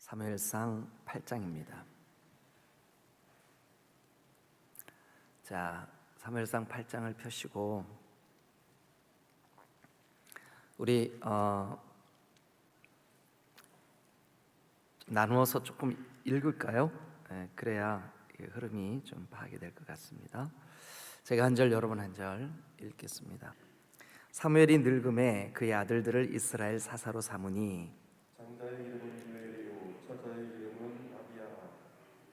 사무엘상 8장입니다. 자, 사무엘상 8장을 펴시고 우리 나누어서 조금 읽을까요? 그래야 흐름이 좀 파악이 될 것 같습니다. 제가 한 절, 여러분 한 절 읽겠습니다. 사무엘이 늙음에 그의 아들들을 이스라엘 사사로 삼으니 장자의 이름은 유엘이요 처자의 이름은 아비야라.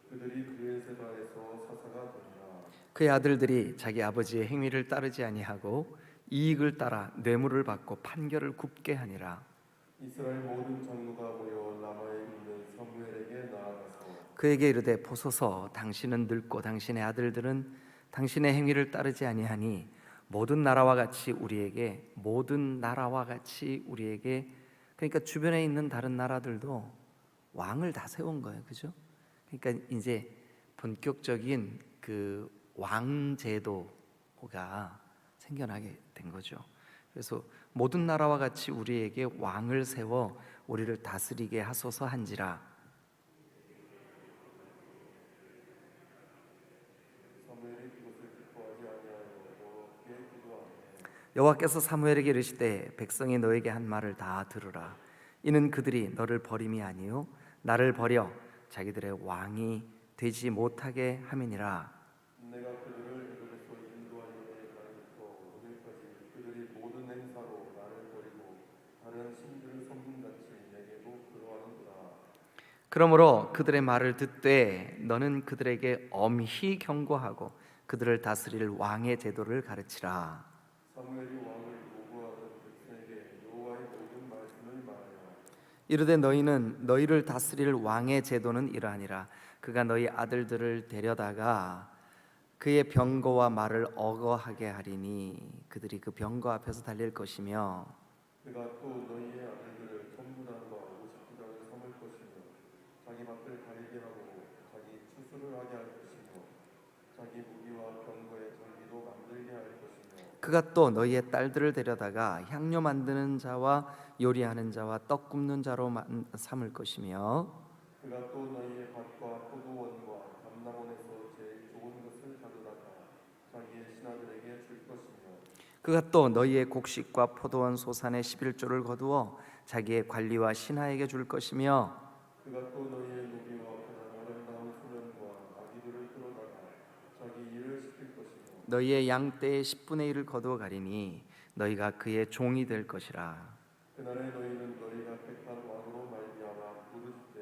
그들이 브엘세바에서 사사가 되니라. 그의 아들들이 자기 아버지의 행위를 따르지 아니하고 이익을 따라 뇌물을 받고 판결을 굽게 하니라. 이스라엘 모든 장로가 모여 라마에 있는 사무엘에게 나아가서 그에게 이르되 보소서, 당신은 늙고 당신의 아들들은 당신의 행위를 따르지 아니하니 모든 나라와 같이 우리에게 그러니까 주변에 있는 다른 나라들도 왕을 다 세운 거예요, 그죠? 그러니까 이제 본격적인 그 왕제도가 생겨나게 된 거죠. 그래서 모든 나라와 같이 우리에게 왕을 세워 우리를 다스리게 하소서 한지라. 사무엘이 그것을 기뻐하지 아니하여 여호와께 기도하매 여호와께서 사무엘에게 이르시되 백성이 너에게 한 말을 다 들으라. 이는 그들이 너를 버림이 아니요 나를 버려 자기들의 왕이 되지 못하게 함이니라. 내가 그들을 애굽에서 인도하여 때까지부터 오늘까지 그들이 모든 행사로 나를 버리고 다른 신들을 섬김같이 내게도 그러하는구나. 그러므로 그들의 말을 듣되 너는 그들에게 엄히 경고하고 그들을 다스릴 왕의 제도를 가르치라. 사무엘이 왕을 요구하던 백성에게 여호와의 모든 말씀을 말하여 이르되 너희는 너희를 다스릴 왕의 제도는 이러하니라. 그가 너희 아들들을 데려다가 그의 병거와 말을 어거하게 하리니 그들이 그 병거 앞에서 달릴 것이며 그가 또 너희의 아들들을 천부장과 50부장을 삼을 것이며 자기 밭을 갈게 하고 자기 추수를 하게 할 것이며 자기 무기와 병거의 장비도 만들게 할 것이며 그가 또 너희의 딸들을 데려다가 향료 만드는 자와 요리하는 자와 떡 굽는 자로 삼을 것이며 그가 또 너희의 밭과 포도원과 감람원에서 제일 좋은 것을 가져다가 자기의 신하들에게 줄 것이며 그가 또 너희의 곡식과 포도원 소산의 11조를 거두어 자기의 관리와 신하에게 줄 것이며 그가 또 너희의 노비와 가장 아름다운 소년과 아기들을 끌어다가 자기 일을 시킬 것이며 너희의 양떼의 10분의 1을 거두어 가리니 너희가 그의 종이 될 것이라. 그날에 너희는 너희가 택한 왕으로 말미암아 부르짖되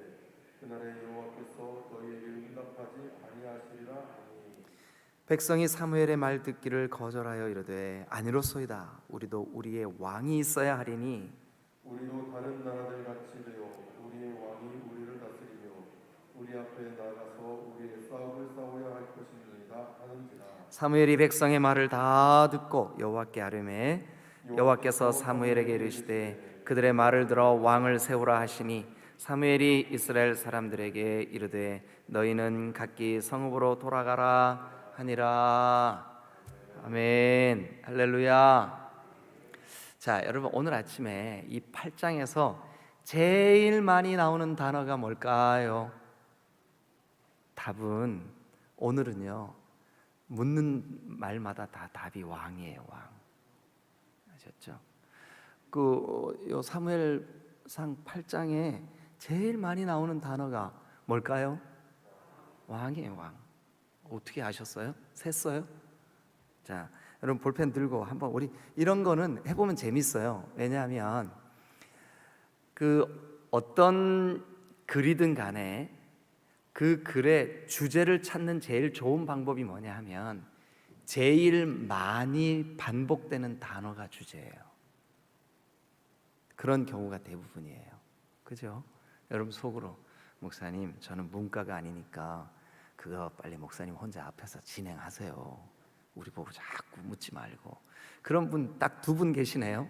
그날에 여호와께서 너희에게 응답하지 아니하시리라 하니 백성이 사무엘의 말 듣기를 거절하여 이르되 아니로소이다. 우리도 우리의 왕이 있어야 하리니 우리도 다른 나라들 같이 되어 우리의 왕이 우리를 다스리며 우리 앞에 나가서 우리의 싸움을 싸워야 할 것입니다 하는지라. 사무엘이 백성의 말을 다 듣고 여호와께 아뢰매 여호와께서 사무엘에게 이르시되 그들의 말을 들어 왕을 세우라 하시니 사무엘이 이스라엘 사람들에게 이르되 너희는 각기 성읍으로 돌아가라 하니라. 아멘. 할렐루야. 자, 여러분 오늘 아침에 이 8장에서 제일 많이 나오는 단어가 뭘까요? 답은 오늘은요 묻는 말마다 다 답이 왕이에요. 왕. 아셨죠? 요 사무엘상 8장에 제일 많이 나오는 단어가 뭘까요? 왕이에요. 왕. 어떻게 아셨어요? 셌어요? 자, 여러분 볼펜 들고 한번 우리 이런 거는 해보면 재밌어요. 왜냐하면 그 어떤 글이든 간에 그 글의 주제를 찾는 제일 좋은 방법이 뭐냐 하면 제일 많이 반복되는 단어가 주제예요. 그런 경우가 대부분이에요. 그죠? 여러분 속으로 목사님 저는 문과가 아니니까 그거 빨리 목사님 혼자 앞에서 진행하세요. 우리 보고 자꾸 묻지 말고. 그런 분 딱 2분 계시네요.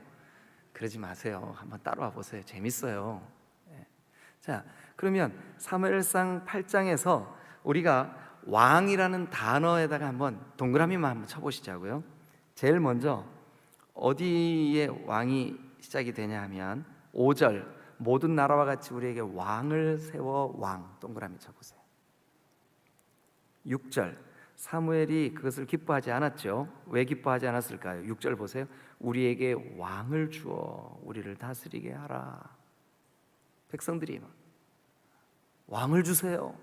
그러지 마세요. 한번 따라와 보세요. 재밌어요. 자, 그러면 사무엘상 8장에서 우리가 왕이라는 단어에다가 한번 동그라미만 한번 쳐보시자고요. 제일 먼저 어디에 왕이 시작이 되냐 하면 5절 모든 나라와 같이 우리에게 왕을 세워 왕 동그라미 쳐보세요. 6절 사무엘이 그것을 기뻐하지 않았죠. 왜 기뻐하지 않았을까요? 6절 보세요. 우리에게 왕을 주어 우리를 다스리게 하라. 백성들이 왕을 주세요.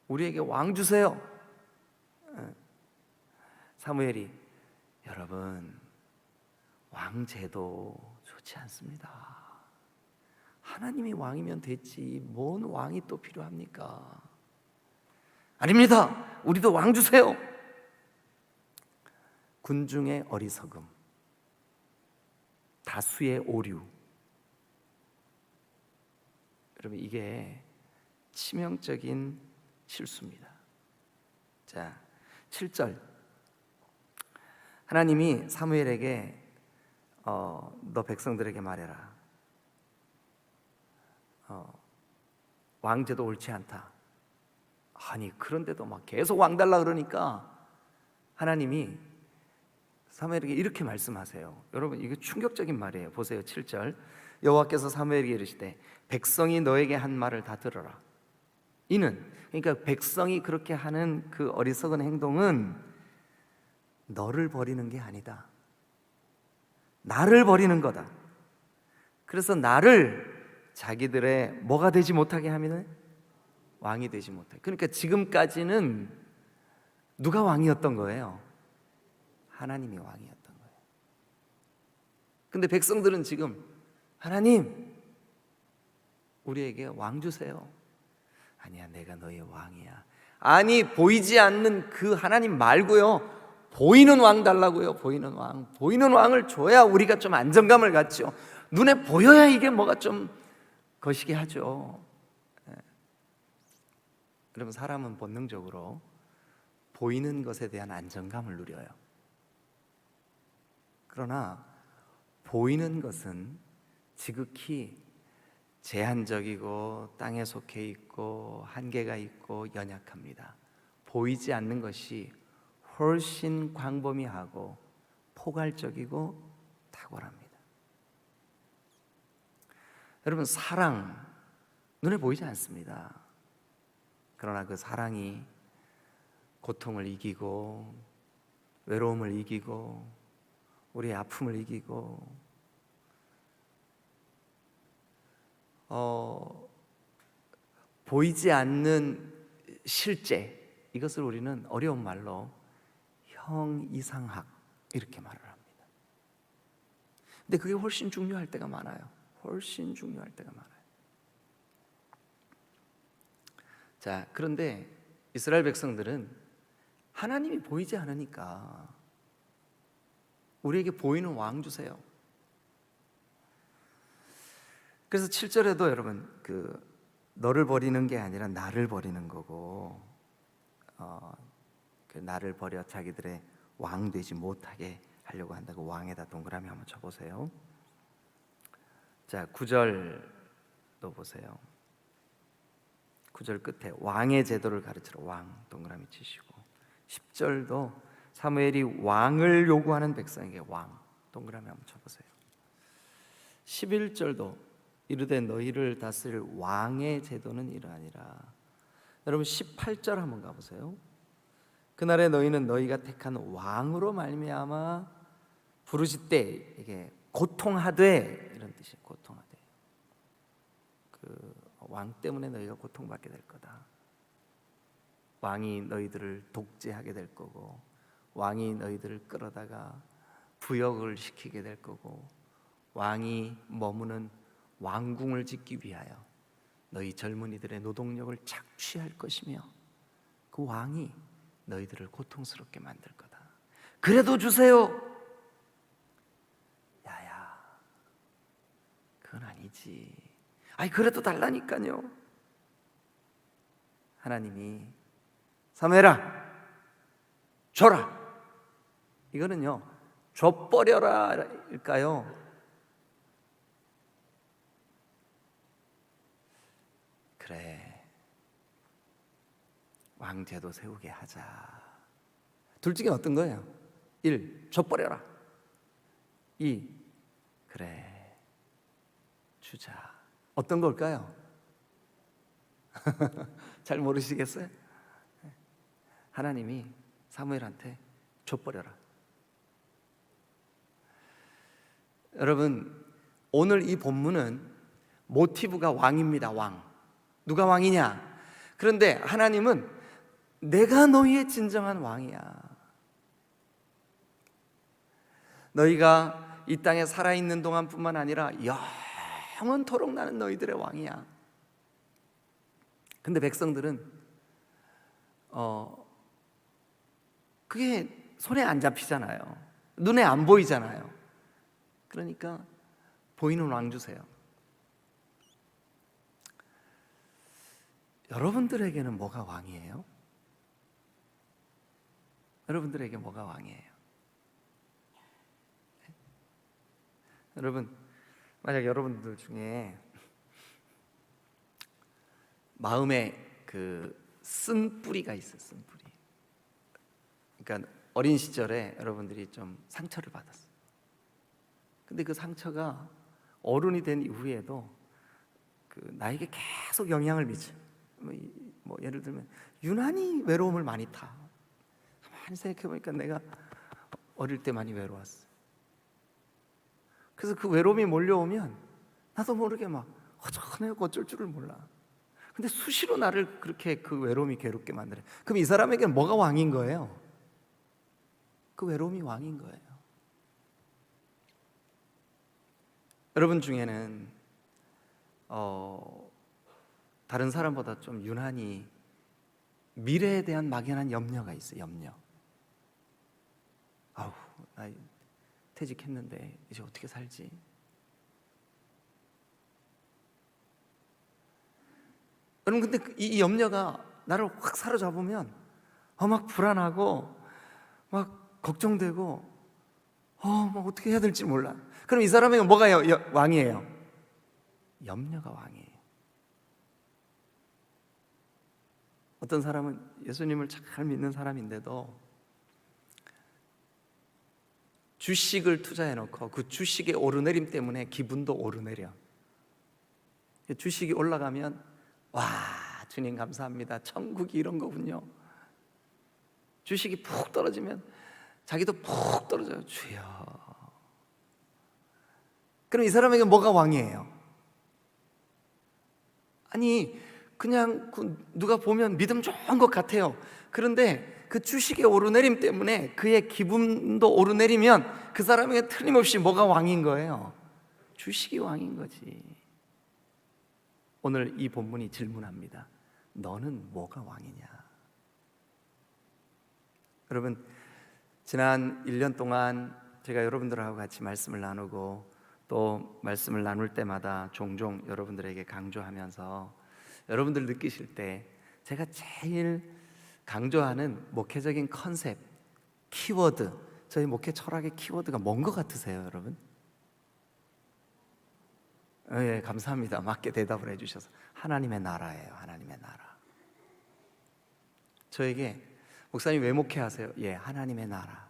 우리에게 왕 주세요. 사무엘이 여러분 왕제도 좋지 않습니다. 하나님이 왕이면 됐지 뭔 왕이 또 필요합니까? 아닙니다. 우리도 왕 주세요. 군중의 어리석음, 다수의 오류. 여러분 이게 치명적인 실수입니다. 자, 7절 하나님이 사무엘에게 너 백성들에게 말해라. 왕제도 옳지 않다. 아니 그런데도 막 계속 왕 달라 그러니까 하나님이 사무엘에게 이렇게 말씀하세요. 여러분 이게 충격적인 말이에요. 보세요. 7절 여호와께서 사무엘에게 이르시되 백성이 너에게 한 말을 다 들어라. 이는 그러니까 백성이 그렇게 하는 그 어리석은 행동은 너를 버리는 게 아니다. 나를 버리는 거다. 그래서 나를 자기들의 뭐가 되지 못하게 하면 왕이 되지 못해. 그러니까 지금까지는 누가 왕이었던 거예요? 하나님이 왕이었던 거예요. 근데 백성들은 지금 하나님 우리에게 왕 주세요. 아니야 내가 너의 왕이야. 아니 보이지 않는 그 하나님 말고요 보이는 왕 달라고요. 보이는 왕. 보이는 왕을 줘야 우리가 좀 안정감을 갖죠. 눈에 보여야 이게 뭐가 좀 거시기 하죠. 여러분 사람은 본능적으로 보이는 것에 대한 안정감을 누려요. 그러나 보이는 것은 지극히 제한적이고 땅에 속해 있고 한계가 있고 연약합니다. 보이지 않는 것이 훨씬 광범위하고 포괄적이고 탁월합니다. 여러분 사랑 눈에 보이지 않습니다. 그러나 그 사랑이 고통을 이기고 외로움을 이기고 우리의 아픔을 이기고 보이지 않는 실제 이것을 우리는 어려운 말로 형이상학 이렇게 말을 합니다. 근데 그게 훨씬 중요할 때가 많아요. 훨씬 중요할 때가 많아요. 자, 그런데 이스라엘 백성들은 하나님이 보이지 않으니까 우리에게 보이는 왕 주세요. 그래서 7절에도 여러분 그 너를 버리는 게 아니라 나를 버리는 거고 그 나를 버려 자기들의 왕 되지 못하게 하려고 한다고 왕에다 동그라미 한번 쳐보세요. 자 9절도 보세요. 9절 끝에 왕의 제도를 가르치러 왕 동그라미 치시고 10절도 사무엘이 왕을 요구하는 백성에게 왕 동그라미 한번 쳐보세요. 11절도 이르되 너희를 다스릴 왕의 제도는 이러하니라. 여러분 18절 한번 가보세요. 그날에 너희는 너희가 택한 왕으로 말미암아 부르짖되 이게 고통하되 이런 뜻이에요. 고통하되 그 왕 때문에 너희가 고통받게 될 거다. 왕이 너희들을 독재하게 될 거고 왕이 너희들을 끌어다가 부역을 시키게 될 거고 왕이 머무는 왕궁을 짓기 위하여 너희 젊은이들의 노동력을 착취할 것이며 그 왕이 너희들을 고통스럽게 만들 거다. 그래도 주세요. 야야 그건 아니지. 아니 그래도 달라니까요. 하나님이 사무엘아 줘라. 이거는요 줘버려라일까요? 그래 왕제도 세우게 하자. 둘 중에 어떤 거예요? 1. 줘버려라. 2. 그래 주자. 어떤 걸까요? 잘 모르시겠어요? 하나님이 사무엘한테 줘버려라. 여러분, 오늘 이 본문은 모티브가 왕입니다. 왕. 누가 왕이냐? 그런데 하나님은 내가 너희의 진정한 왕이야. 너희가 이 땅에 살아있는 동안뿐만 아니라 영원토록 나는 너희들의 왕이야. 근데 백성들은 그게 손에 안 잡히잖아요. 눈에 안 보이잖아요. 그러니까 보이는 왕 주세요. 여러분들에게는 뭐가 왕이에요? 여러분들에게 뭐가 왕이에요? 여러분, 만약 여러분들 중에 마음에 쓴 뿌리가 있어요. 쓴 뿌리. 그러니까 어린 시절에 여러분들이 좀 상처를 받았어요. 근데 그 상처가 어른이 된 이후에도 나에게 계속 영향을 미쳐. 뭐 예를 들면 유난히 외로움을 많이 타. 가만히 생각해 보니까 내가 어릴 때 많이 외로웠어. 그래서 그 외로움이 몰려오면 나도 모르게 막 허전해하고 어쩔 줄을 몰라. 근데 수시로 나를 그렇게 그 외로움이 괴롭게 만드네. 그럼 이 사람에게는 뭐가 왕인 거예요? 그 외로움이 왕인 거예요. 여러분 중에는 다른 사람보다 좀 유난히 미래에 대한 막연한 염려가 있어요. 염려. 아우, 나 퇴직했는데 이제 어떻게 살지? 여러분, 근데 이 염려가 나를 확 사로잡으면 막 불안하고 막 걱정되고 막 어떻게 해야 될지 몰라. 그럼 이 사람에게 뭐가 왕이에요? 염려가 왕이에요. 어떤 사람은 예수님을 잘 믿는 사람인데도 주식을 투자해놓고 그 주식의 오르내림 때문에 기분도 오르내려. 주식이 올라가면 와, 주님 감사합니다, 천국이 이런 거군요. 주식이 푹 떨어지면 자기도 푹 떨어져요. 주여. 그럼 이 사람에게 뭐가 왕이에요? 아니, 그냥 누가 보면 믿음 좋은 것 같아요. 그런데 그 주식의 오르내림 때문에 그의 기분도 오르내리면 그 사람에게 틀림없이 뭐가 왕인 거예요? 주식이 왕인 거지. 오늘 이 본문이 질문합니다. 너는 뭐가 왕이냐? 여러분, 지난 1년 동안 제가 여러분들하고 같이 말씀을 나누고 또 말씀을 나눌 때마다 종종 여러분들에게 강조하면서 여러분들 느끼실 때 제가 제일 강조하는 목회적인 컨셉, 키워드, 저희 목회 철학의 키워드가 뭔 것 같으세요, 여러분? 예, 감사합니다. 맞게 대답을 해주셔서. 하나님의 나라예요. 하나님의 나라. 저에게 목사님 왜 목회하세요? 예, 하나님의 나라.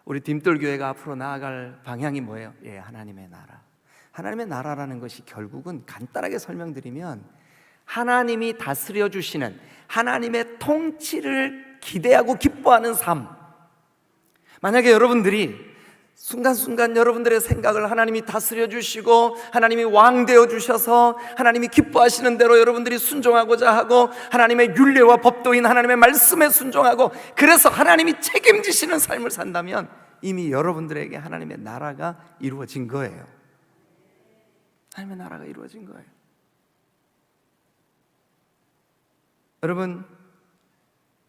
우리 딤돌교회가 앞으로 나아갈 방향이 뭐예요? 예, 하나님의 나라. 하나님의 나라라는 것이 결국은 간단하게 설명드리면 하나님이 다스려 주시는 하나님의 통치를 기대하고 기뻐하는 삶. 만약에 여러분들이 순간순간 여러분들의 생각을 하나님이 다스려 주시고 하나님이 왕 되어 주셔서 하나님이 기뻐하시는 대로 여러분들이 순종하고자 하고 하나님의 율례와 법도인 하나님의 말씀에 순종하고 그래서 하나님이 책임지시는 삶을 산다면 이미 여러분들에게 하나님의 나라가 이루어진 거예요. 하나님의 나라가 이루어진 거예요. 여러분,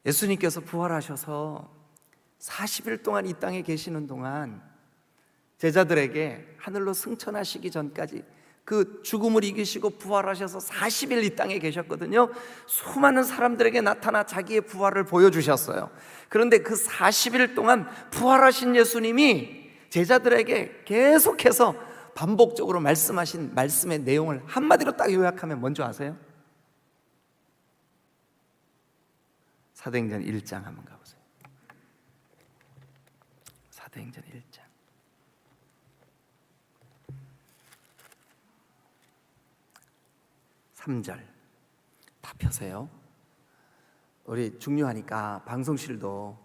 예수님께서 부활하셔서 40일 동안 이 땅에 계시는 동안 제자들에게 하늘로 승천하시기 전까지 그 죽음을 이기시고 부활하셔서 40일 이 땅에 계셨거든요. 수많은 사람들에게 나타나 자기의 부활을 보여주셨어요. 그런데 그 40일 동안 부활하신 예수님이 제자들에게 계속해서 반복적으로 말씀하신 말씀의 내용을 한마디로 딱 요약하면 뭔지 아세요? 사도행전 1장 한번 가보세요. 사도행전 1장. 3절 다 펴세요. 우리 중요하니까 방송실도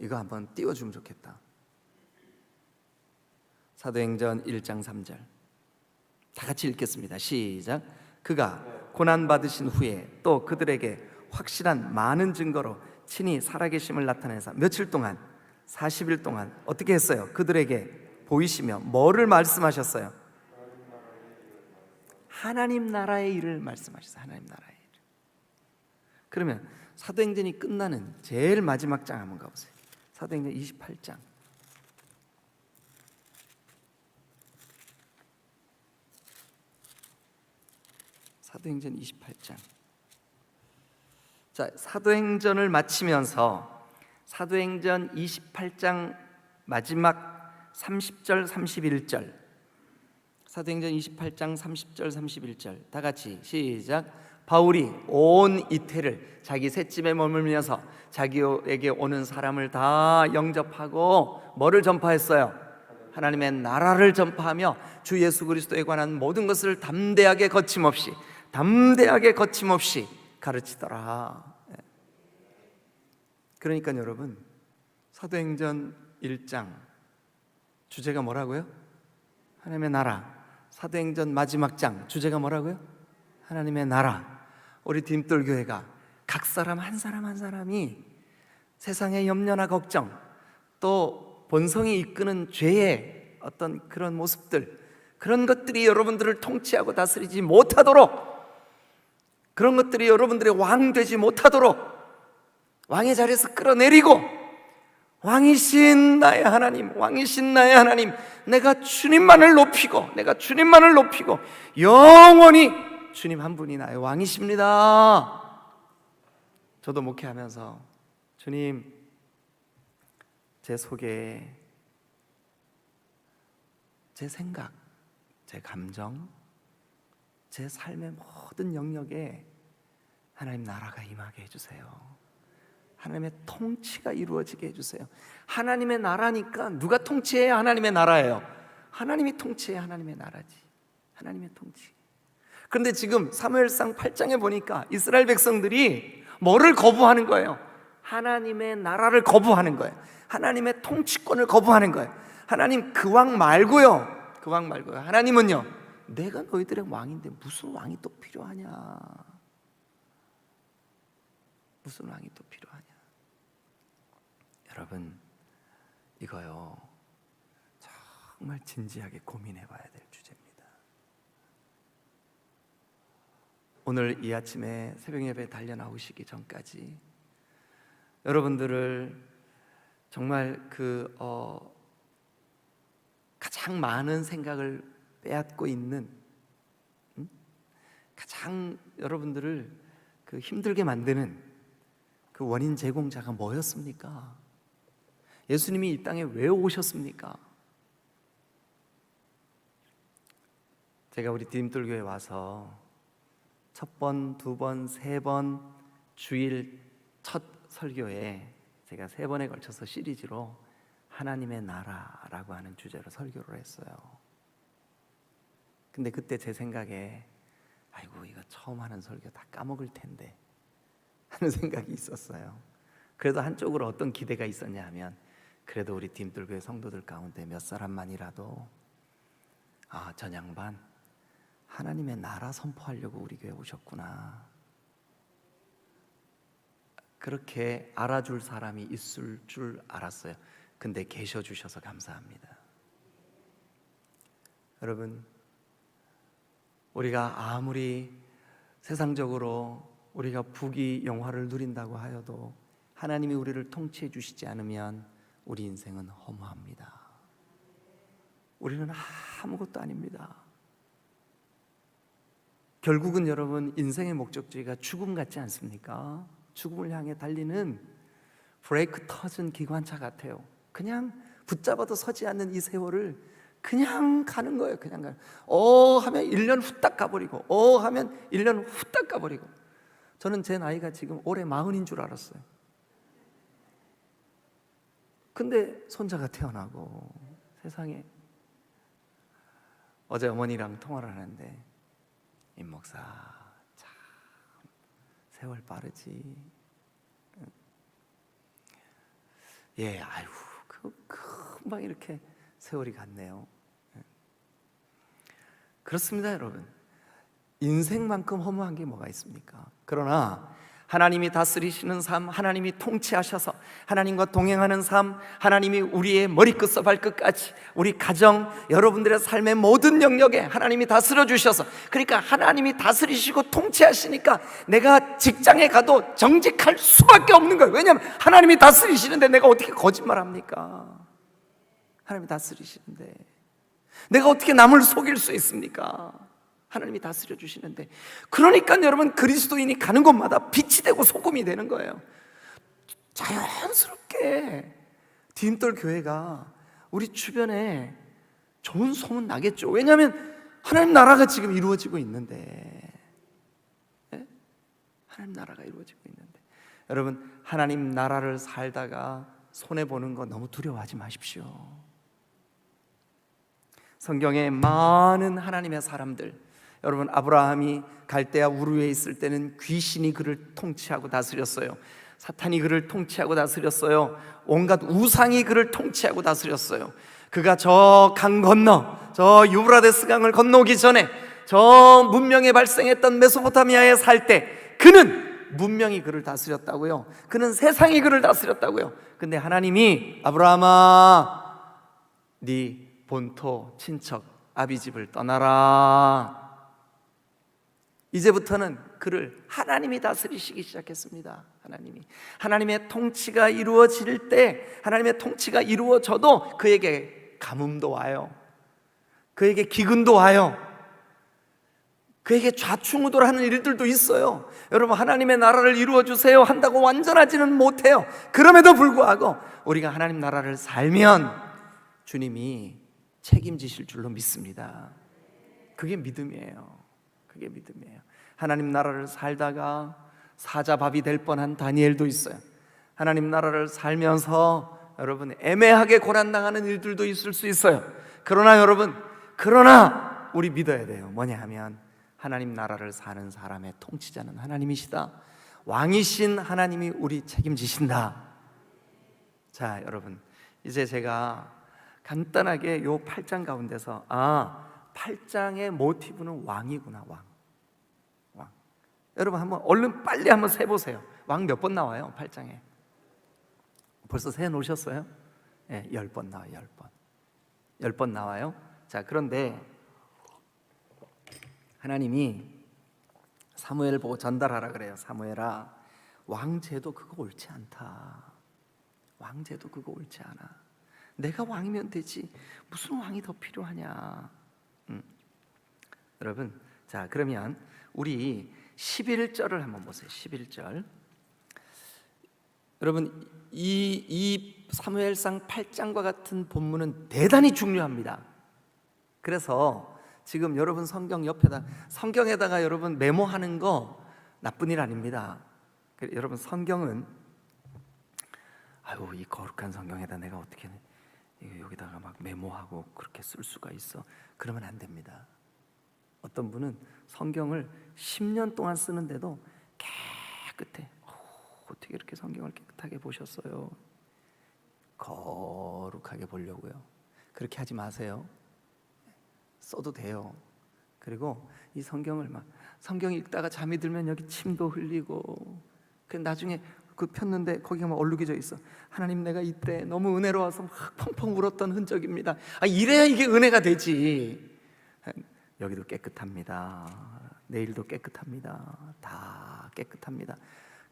이거 한번 띄워주면 좋겠다. 사도행전 1장 3절 다 같이 읽겠습니다. 시작. 그가 고난받으신 후에 또 그들에게 확실한 많은 증거로 친히 살아계심을 나타내서 며칠 동안 40일 동안 어떻게 했어요? 그들에게 보이시며 뭐를 말씀하셨어요? 하나님 나라의 일을 말씀하셨어요. 하나님 나라의 일. 그러면 사도행전이 끝나는 제일 마지막 장 한번 가보세요. 사도행전 28장. 사도행전 28장. 자, 사도행전을 마치면서 사도행전 28장 마지막 30절 31절. 사도행전 28장 30절 31절 다 같이 시작. 바울이 온 이태를 자기 셋집에 머물면서 자기에게 오는 사람을 다 영접하고 뭐를 전파했어요? 하나님의 나라를 전파하며 주 예수 그리스도에 관한 모든 것을 담대하게 거침없이 가르치더라. 그러니까 여러분, 사도행전 1장 주제가 뭐라고요? 하나님의 나라. 사도행전 마지막 장 주제가 뭐라고요? 하나님의 나라. 우리 디딤돌교회가 각 사람 한 사람이 세상의 염려나 걱정, 또 본성이 이끄는 죄의 어떤 그런 모습들, 그런 것들이 여러분들을 통치하고 다스리지 못하도록, 그런 것들이 여러분들의 왕 되지 못하도록 왕의 자리에서 끌어내리고, 왕이신 나의 하나님, 왕이신 나의 하나님, 내가 주님만을 높이고 영원히 주님 한 분이 나의 왕이십니다. 저도 목회하면서 주님, 제 속에 제 생각, 제 감정, 제 삶의 모든 영역에 하나님 나라가 임하게 해주세요. 하나님의 통치가 이루어지게 해주세요. 하나님의 나라니까 누가 통치해야 하나님의 나라예요? 하나님이 통치해야 하나님의 나라지. 하나님의 통치. 그런데 지금 사무엘상 8장에 보니까 이스라엘 백성들이 뭐를 거부하는 거예요? 하나님의 나라를 거부하는 거예요. 하나님의 통치권을 거부하는 거예요. 하나님 그 왕 말고요. 그 왕 말고요. 하나님은요, 내가 너희들의 왕인데 무슨 왕이 또 필요하냐? 무슨 왕이 또 필요하냐? 여러분, 이거요 정말 진지하게 고민해 봐야 될 주제입니다. 오늘 이 아침에 새벽 예배 달려 나오시기 전까지 여러분들을 정말 가장 많은 생각을 빼앗고 있는, 가장 여러분들을 힘들게 만드는 그 원인 제공자가 뭐였습니까? 예수님이 이 땅에 왜 오셨습니까? 제가 우리 디딤돌교회 와서 첫 번, 두 번, 세 번 주일 첫 설교에 제가 3번에 걸쳐서 시리즈로 하나님의 나라라고 하는 주제로 설교를 했어요. 근데 그때 제 생각에 아이고, 이거 처음 하는 설교 다 까먹을 텐데 하는 생각이 있었어요. 그래도 한쪽으로 어떤 기대가 있었냐 하면, 그래도 우리 디딤돌교회 성도들 가운데 몇 사람만이라도 전 양반 하나님의 나라 선포하려고 우리 교회 오셨구나, 그렇게 알아줄 사람이 있을 줄 알았어요. 근데 계셔 주셔서 감사합니다. 여러분, 우리가 아무리 세상적으로 우리가 부귀 영화를 누린다고 하여도 하나님이 우리를 통치해 주시지 않으면 우리 인생은 허무합니다. 우리는 아무것도 아닙니다. 결국은 여러분, 인생의 목적지가 죽음 같지 않습니까? 죽음을 향해 달리는 브레이크 터진 기관차 같아요. 그냥 붙잡아도 서지 않는 이 세월을 그냥 가는 거예요. 그냥 가요. 하면 1년 후딱 가버리고, 하면 1년 후딱 가버리고. 저는 제 나이가 지금 올해 40인 줄 알았어요. 근데 손자가 태어나고, 세상에. 어제 어머니랑 통화를 하는데, 임 목사, 세월 빠르지. 예, 아이고, 금방 이렇게 세월이 갔네요. 그렇습니다, 여러분. 인생만큼 허무한 게 뭐가 있습니까? 그러나 하나님이 다스리시는 삶, 하나님이 통치하셔서 하나님과 동행하는 삶, 하나님이 우리의 머리끝서 발끝까지 우리 가정, 여러분들의 삶의 모든 영역에 하나님이 다스려 주셔서, 그러니까 하나님이 다스리시고 통치하시니까 내가 직장에 가도 정직할 수밖에 없는 거예요. 왜냐하면 하나님이 다스리시는데 내가 어떻게 거짓말합니까? 하나님이 다스리시는데 내가 어떻게 남을 속일 수 있습니까? 하나님이 다스려 주시는데. 그러니까 여러분, 그리스도인이 가는 곳마다 빛이 되고 소금이 되는 거예요. 자연스럽게 디딤돌 교회가 우리 주변에 좋은 소문 나겠죠. 왜냐하면 하나님 나라가 지금 이루어지고 있는데, 네? 하나님 나라가 이루어지고 있는데, 여러분, 하나님 나라를 살다가 손해보는 거 너무 두려워하지 마십시오. 성경에 많은 하나님의 사람들, 여러분, 아브라함이 갈대아 우르에 있을 때는 귀신이 그를 통치하고 다스렸어요. 사탄이 그를 통치하고 다스렸어요. 온갖 우상이 그를 통치하고 다스렸어요. 그가 저 강 건너, 저 유브라데스 강을 건너오기 전에, 저 문명에 발생했던 메소포타미아에 살 때 그는 문명이 그를 다스렸다고요. 그는 세상이 그를 다스렸다고요. 근데 하나님이 아브라함아, 네 본토 친척 아비 집을 떠나라. 이제부터는 그를 하나님이 다스리시기 시작했습니다. 하나님의 통치가 이루어질 때, 하나님의 통치가 이루어져도 그에게 가뭄도 와요. 그에게 기근도 와요. 그에게 좌충우돌하는 일들도 있어요. 여러분, 하나님의 나라를 이루어주세요 한다고 완전하지는 못해요. 그럼에도 불구하고 우리가 하나님 나라를 살면 주님이 책임지실 줄로 믿습니다. 그게 믿음이에요. 그게 믿음이에요. 하나님 나라를 살다가 사자밥이 될 뻔한 다니엘도 있어요. 하나님 나라를 살면서 여러분, 애매하게 고난당하는 일들도 있을 수 있어요. 그러나 여러분, 우리 믿어야 돼요. 뭐냐 하면 하나님 나라를 사는 사람의 통치자는 하나님이시다. 왕이신 하나님이 우리 책임지신다. 자, 여러분, 이제 제가 간단하게 요 8장 가운데서 8장의 모티브는 왕이구나. 왕. 여러분, 한번 얼른 빨리 한번 세보세요. 왕 몇 번 나와요? 8장에 벌써 세 놓으셨어요? 네, 10번 나와요. 10번 나와요. 자, 그런데 하나님이 사무엘을 보고 전달하라 그래요. 사무엘아, 왕제도 그거 옳지 않다. 왕제도 그거 옳지 않아. 내가 왕이면 되지 무슨 왕이 더 필요하냐. 여러분, 자, 그러면 우리 11절을 한번 보세요. 11절. 여러분, 이 사무엘상 8장과 같은 본문은 대단히 중요합니다. 그래서 지금 여러분 성경에다가 여러분 메모하는 거 나쁜 일 아닙니다. 여러분, 성경은 이 거룩한 성경에다 내가 어떻게 여기다가 막 메모하고 그렇게 쓸 수가 있어? 그러면 안 됩니다. 어떤 분은 성경을 10년 동안 쓰는데도 깨끗해. 어떻게 이렇게 성경을 깨끗하게 보셨어요? 거룩하게 보려고요. 그렇게 하지 마세요. 써도 돼요. 그리고 이 성경을 성경 읽다가 잠이 들면 여기 침도 흘리고, 그 나중에 그 폈는데 거기가 막 얼룩이 있어. 하나님, 내가 이때 너무 은혜로워서 막 펑펑 울었던 흔적입니다. 이래야 이게 은혜가 되지. 여기도 깨끗합니다. 내일도 깨끗합니다. 다 깨끗합니다.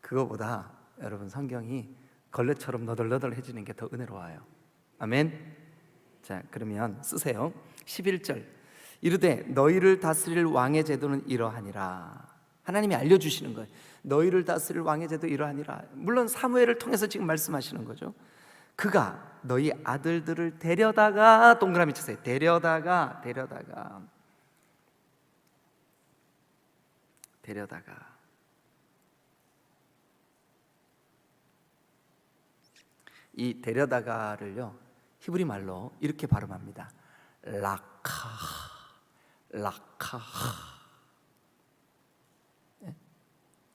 그거보다 여러분, 성경이 걸레처럼 너덜너덜해지는 게 더 은혜로워요. 아멘. 자, 그러면 쓰세요. 11절. 이르되 너희를 다스릴 왕의 제도는 이러하니라. 하나님이 알려주시는 거예요. 너희를 다스릴 왕의 제도 이러하니라. 물론 사무엘을 통해서 지금 말씀하시는 거죠. 그가 너희 아들들을 데려다가, 동그라미 치세요. 데려다가 이 데려다가를요, 히브리 말로 이렇게 발음합니다. 라카. 네?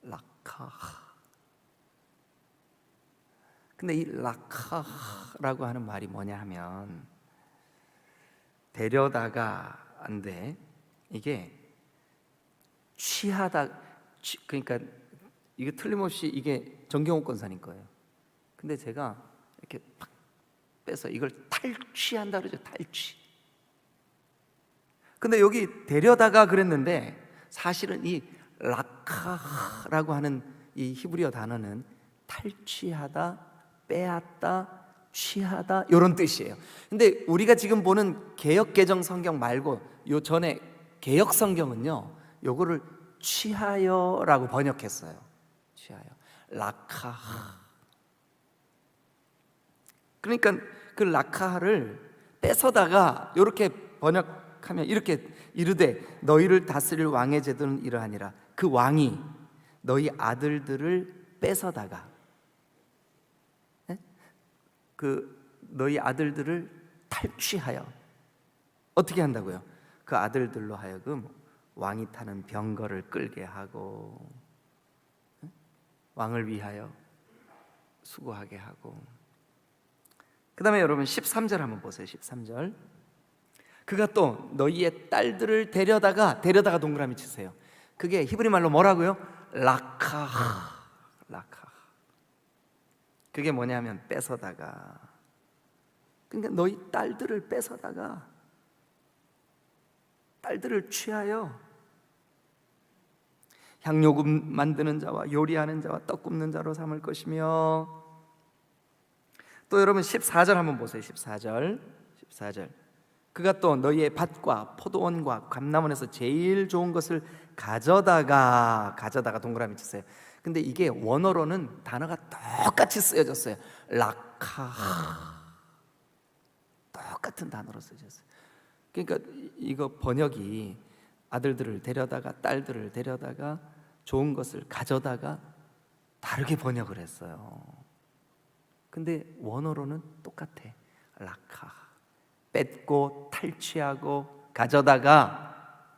라카. 라카. 근데 이 라카라고 하는 말이 뭐냐 하면 데려다가인데 이게 취하다, 그러니까 이게 틀림없이 이게 정경호 권사님 거예요. 근데 제가 이렇게 팍 빼서 이걸 탈취한다 그러죠. 탈취. 근데 여기 데려다가 그랬는데 사실은 이 라카라고 하는 이 히브리어 단어는 탈취하다, 빼앗다, 취하다 이런 뜻이에요. 근데 우리가 지금 보는 개역개정 성경 말고 요 전에 개역 성경은요 요거를 취하여라고 번역했어요. 취하여, 라카. 그러니까 그 라카를 뺏어다가 이렇게 번역하면 이렇게 이르되 너희를 다스릴 왕의 제도는 이러하니라. 그 왕이 너희 아들들을 뺏어다가, 그 너희 아들들을 탈취하여 어떻게 한다고요? 그 아들들로 하여금 왕이 타는 병거를 끌게 하고 왕을 위하여 수고하게 하고. 그 다음에 여러분 13절 한번 보세요. 13절. 그가 또 너희의 딸들을 데려다가 동그라미 치세요. 그게 히브리 말로 뭐라고요? 라카. 라카. 그게 뭐냐면 뺏어다가. 그러니까 너희 딸들을 뺏어다가 딸들을 취하여 향료금 만드는 자와 요리하는 자와 떡 굽는 자로 삼을 것이며. 또 여러분 14절 한번 보세요. 14절. 그가 또 너희의 밭과 포도원과 감람원에서 제일 좋은 것을 가져다가 동그라미 치세요. 근데 이게 원어로는 단어가 똑같이 쓰여졌어요. 라카. 똑같은 단어로 쓰여졌어요. 그러니까 이거 번역이 아들들을 데려다가 딸들을 데려다가 좋은 것을 가져다가 다르게 번역을 했어요. 근데 원어로는 똑같아. 라카. 뺏고 탈취하고 가져다가.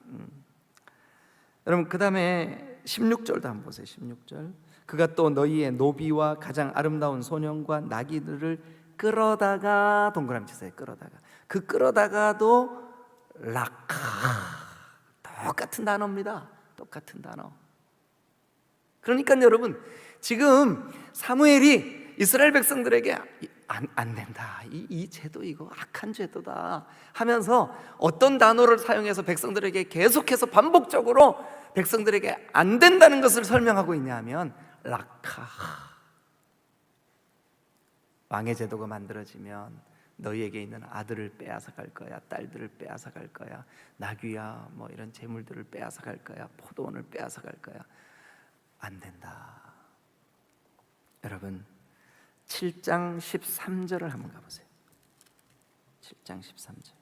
여러분 그 다음에 16절도 한번 보세요. 16절. 그가 또 너희의 노비와 가장 아름다운 소년과 나귀들을 끌어다가 동그라미 치세요. 끌어다가. 그 끌어다가도 라카. 똑같은 단어입니다. 똑같은 단어. 그러니까 여러분 지금 사무엘이 이스라엘 백성들에게 안 된다. 이 제도 이거 악한 제도다 하면서 어떤 단어를 사용해서 백성들에게 계속해서 반복적으로 백성들에게 안 된다는 것을 설명하고 있냐 하면 라카. 왕의 제도가 만들어지면 너희에게 있는 아들을 빼앗아 갈 거야. 딸들을 빼앗아 갈 거야. 나귀야 뭐 이런 재물들을 빼앗아 갈 거야. 포도원을 빼앗아 갈 거야. 안 된다. 여러분 7장 13절을 한번 가보세요. 7장 13절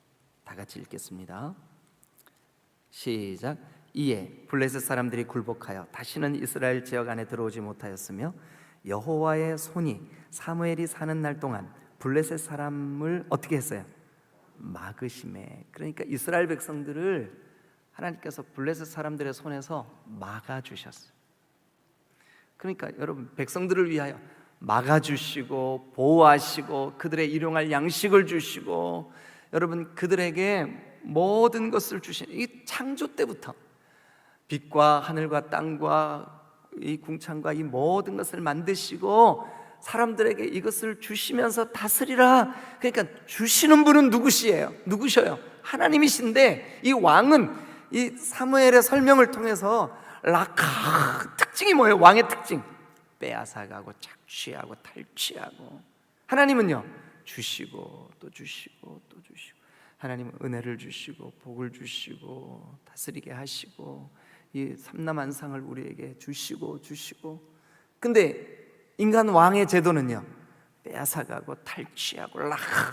다 같이 읽겠습니다. 시작. 이에 블레셋 사람들이 굴복하여 다시는 이스라엘 지역 안에 들어오지 못하였으며 여호와의 손이 사무엘이 사는 날 동안 블레셋 사람을 어떻게 했어요? 막으심에. 그러니까 이스라엘 백성들을 하나님께서 블레셋 사람들의 손에서 막아주셨어요. 그러니까 여러분 백성들을 위하여 막아주시고 보호하시고 그들의 일용할 양식을 주시고 여러분 그들에게 모든 것을 주신 이 창조 때부터 빛과 하늘과 땅과 이 궁창과 이 모든 것을 만드시고 사람들에게 이것을 주시면서 다스리라. 그러니까 주시는 분은 누구셔요? 하나님이신데 이 왕은 이 사무엘의 설명을 통해서 라카 특징이 뭐예요? 왕의 특징 빼앗아가고 착취하고 탈취하고. 하나님은요 주시고 또 주시고 또 주시고. 하나님은 은혜를 주시고 복을 주시고 다스리게 하시고 이 삼라만상을 우리에게 주시고. 근데 인간 왕의 제도는요 빼앗아가고 탈취하고 라카.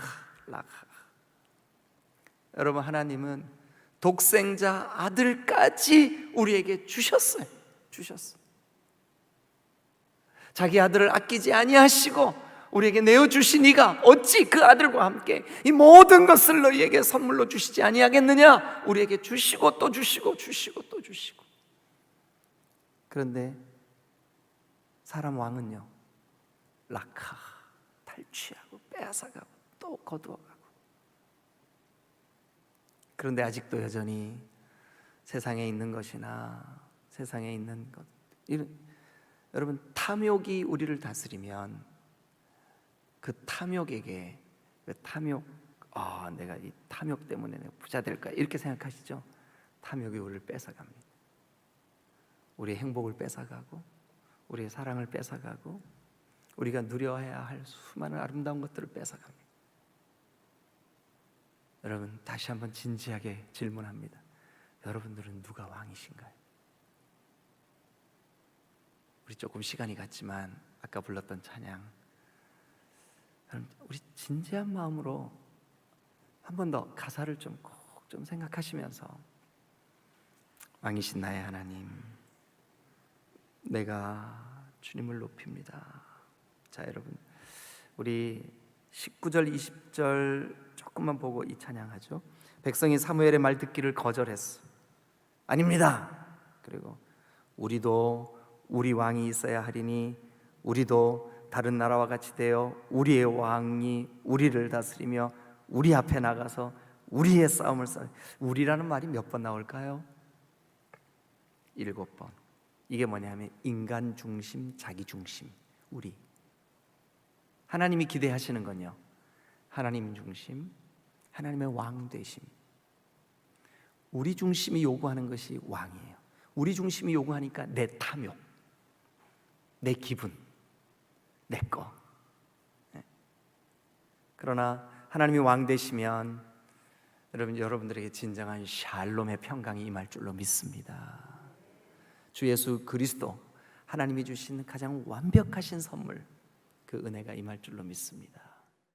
여러분 하나님은 독생자 아들까지 우리에게 주셨어요. 자기 아들을 아끼지 아니하시고 우리에게 내어주신 이가 어찌 그 아들과 함께 이 모든 것을 너희에게 선물로 주시지 아니하겠느냐. 우리에게 주시고 또 주시고. 그런데 사람 왕은요, 낙하, 탈취하고 빼앗아가고 또 거두어가고. 그런데 아직도 여전히 세상에 있는 것이나 세상에 있는 것, 여러분, 탐욕이 우리를 다스리면 그 탐욕에게, 그 탐욕, 내가 이 탐욕 때문에 내가 부자 될까 이렇게 생각하시죠? 탐욕이 우리를 뺏어갑니다. 우리의 행복을 뺏어가고, 우리의 사랑을 뺏어가고, 우리가 누려야 할 수많은 아름다운 것들을 뺏어갑니다. 여러분, 다시 한번 진지하게 질문합니다. 여러분들은 누가 왕이신가요? 우리 조금 시간이 갔지만 아까 불렀던 찬양, 우리 진지한 마음으로 한 번 더 가사를 좀 꼭 좀 생각하시면서, 왕이신 나의 하나님, 내가 주님을 높입니다. 자, 여러분, 우리 19절 20절 조금만 보고 이 찬양하죠. 백성이 사무엘의 말 듣기를 거절했어. 아닙니다. 그리고 우리도 우리 왕이 있어야 하리니 우리도 다른 나라와 같이 되어 우리의 왕이 우리를 다스리며 우리 앞에 나가서 우리의 싸움을 싸. 우리라는 말이 몇 번 나올까요? 7번. 이게 뭐냐면 인간 중심, 자기 중심, 우리. 하나님이 기대하시는 건요, 하나님 중심, 하나님의 왕 되심. 우리 중심이 요구하는 것이 왕이에요. 우리 중심이 요구하니까 내 탐욕, 내 기분, 내 거. 그러나 하나님이 왕 되시면 여러분들에게 진정한 샬롬의 평강이 임할 줄로 믿습니다. 주 예수 그리스도, 하나님이 주신 가장 완벽하신 선물, 그 은혜가 임할 줄로 믿습니다.